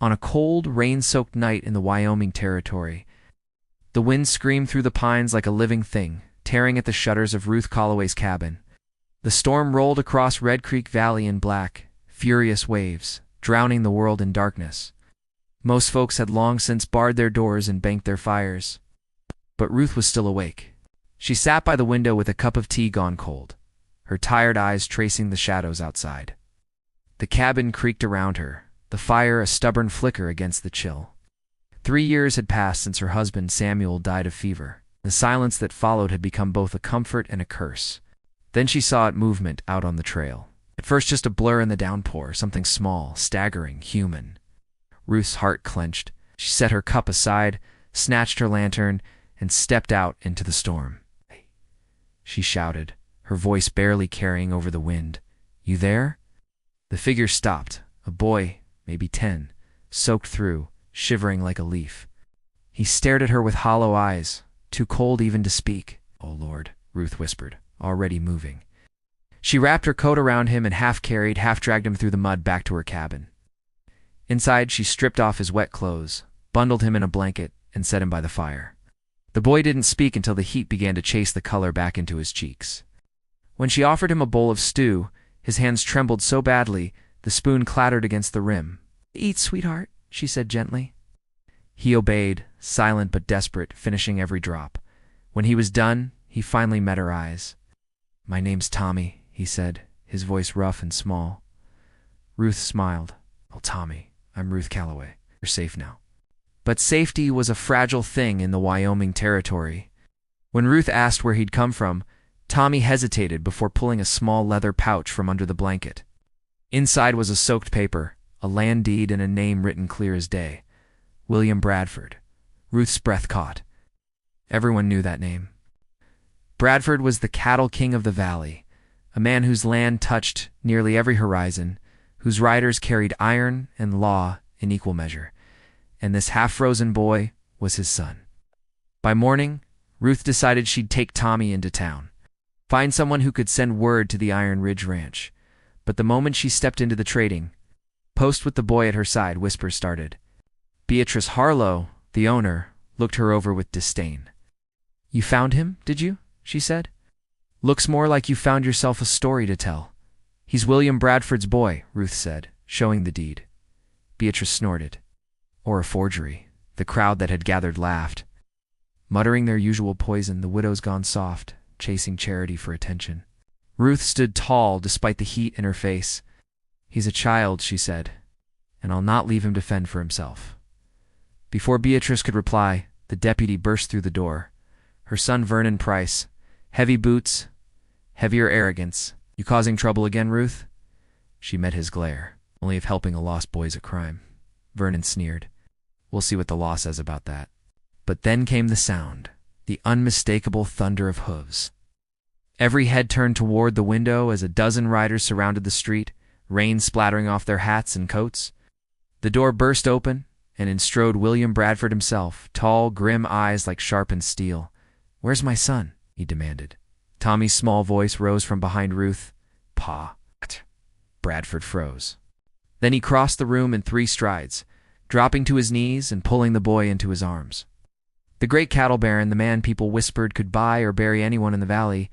on a cold, rain-soaked night in the Wyoming territory. The wind screamed through the pines like a living thing, tearing at the shutters of Ruth Calloway's cabin. The storm rolled across Red Creek Valley in black, furious waves, drowning the world in darkness. Most folks had long since barred their doors and banked their fires. But Ruth was still awake. She sat by the window with a cup of tea gone cold, her tired eyes tracing the shadows outside. The cabin creaked around her, the fire a stubborn flicker against the chill. 3 years had passed since her husband Samuel died of fever. The silence that followed had become both a comfort and a curse. Then she saw it movement out on the trail. At first just a blur in the downpour, something small, staggering, human. Ruth's heart clenched. She set her cup aside, snatched her lantern, and stepped out into the storm. "Hey," she shouted, her voice barely carrying over the wind. "You there?" The figure stopped, a boy, maybe 10, soaked through, shivering like a leaf. He stared at her with hollow eyes, too cold even to speak. "Oh, Lord," Ruth whispered, already moving. She wrapped her coat around him and half-carried, half-dragged him through the mud back to her cabin. Inside, she stripped off his wet clothes, bundled him in a blanket, and set him by the fire. The boy didn't speak until the heat began to chase the color back into his cheeks. When she offered him a bowl of stew, his hands trembled so badly, the spoon clattered against the rim. "Eat, sweetheart," she said gently. He obeyed, silent but desperate, finishing every drop. When he was done, he finally met her eyes. "My name's Tommy," he said, his voice rough and small. Ruth smiled. "Oh, Tommy, I'm Ruth Calloway. You're safe now." But safety was a fragile thing in the Wyoming territory. When Ruth asked where he'd come from, Tommy hesitated before pulling a small leather pouch from under the blanket. Inside was a soaked paper, a land deed and a name written clear as day. William Bradford. Ruth's breath caught. Everyone knew that name. Bradford was the cattle king of the valley, a man whose land touched nearly every horizon, whose riders carried iron and law in equal measure. And this half-frozen boy was his son. By morning, Ruth decided she'd take Tommy into town, find someone who could send word to the Iron Ridge Ranch. But the moment she stepped into the trading post with the boy at her side, whispers started. Beatrice Harlow, the owner, looked her over with disdain. "You found him, did you?" she said. "Looks more like you found yourself a story to tell." "He's William Bradford's boy," Ruth said, showing the deed. Beatrice snorted. "Or a forgery." The crowd that had gathered laughed. Muttering their usual poison, the widow's gone soft, chasing charity for attention. Ruth stood tall despite the heat in her face. "He's a child," she said, "and I'll not leave him to fend for himself." Before Beatrice could reply, the deputy burst through the door. Her son Vernon Price. Heavy boots, heavier arrogance. "You causing trouble again, Ruth?" She met his glare. "Only if helping a lost boy's a crime." Vernon sneered. "We'll see what the law says about that." But then came the sound, the unmistakable thunder of hooves. Every head turned toward the window as a dozen riders surrounded the street, rain splattering off their hats and coats. The door burst open, and in strode William Bradford himself, tall, grim eyes like sharpened steel. "Where's my son?" he demanded. Tommy's small voice rose from behind Ruth. "Pa." Bradford froze. Then he crossed the room in 3 strides, dropping to his knees and pulling the boy into his arms. The great cattle baron, the man people whispered could buy or bury anyone in the valley,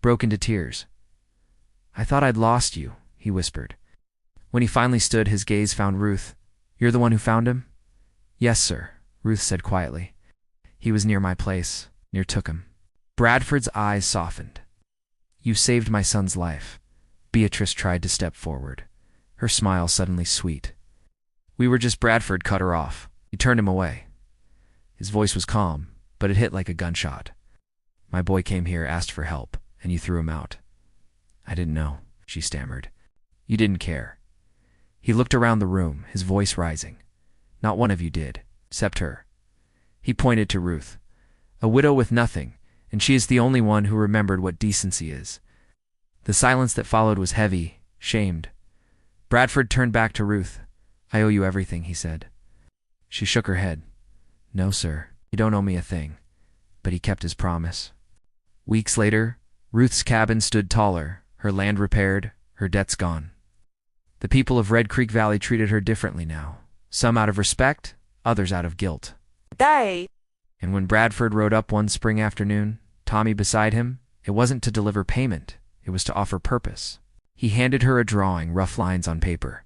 broke into tears. "I thought I'd lost you," he whispered. When he finally stood, his gaze found Ruth. "You're the one who found him?" "Yes, sir," Ruth said quietly. "He was near my place, near took him." Bradford's eyes softened. "You saved my son's life." Beatrice tried to step forward, her smile suddenly sweet. "We were just—" Bradford cut her off. He turned him away. His voice was calm, but it hit like a gunshot. "My boy came here, asked for help, and you threw him out." "I didn't know," she stammered. "You didn't care." He looked around the room, his voice rising. "Not one of you did, except her." He pointed to Ruth, a widow with nothing, and she is the only one who remembered what decency is. The silence that followed was heavy, shamed. Bradford turned back to Ruth. "I owe you everything," he said. She shook her head. "No, sir, you don't owe me a thing." But he kept his promise. Weeks later, Ruth's cabin stood taller, her land repaired, her debts gone. The people of Red Creek Valley treated her differently now. some out of respect, others out of guilt. Day. And when Bradford rode up one spring afternoon, Tommy beside him, it wasn't to deliver payment, it was to offer purpose. He handed her a drawing, rough lines on paper.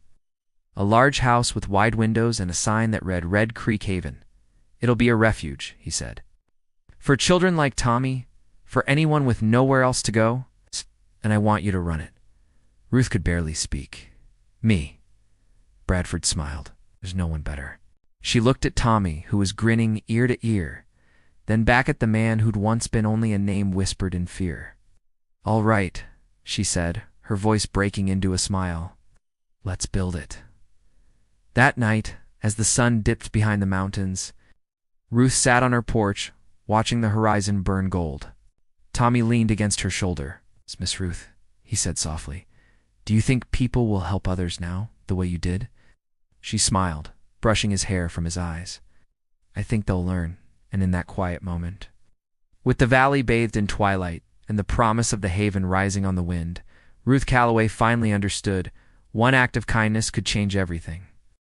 A large house with wide windows and a sign that read Red Creek Haven. It'll be a refuge, he said. For children like Tommy, for anyone with nowhere else to go, and I want you to run it. Ruth could barely speak. Me. Bradford smiled. There's no one better. She looked at Tommy, who was grinning ear to ear, then back at the man who'd once been only a name whispered in fear. All right, she said, her voice breaking into a smile. Let's build it. That night, as the sun dipped behind the mountains, Ruth sat on her porch, watching the horizon burn gold. Tommy leaned against her shoulder. Miss Ruth, he said softly, do you think people will help others now, the way you did? She smiled, brushing his hair from his eyes. I think they'll learn, and in that quiet moment. With the valley bathed in twilight and the promise of the haven rising on the wind, Ruth Calloway finally understood one act of kindness could change everything.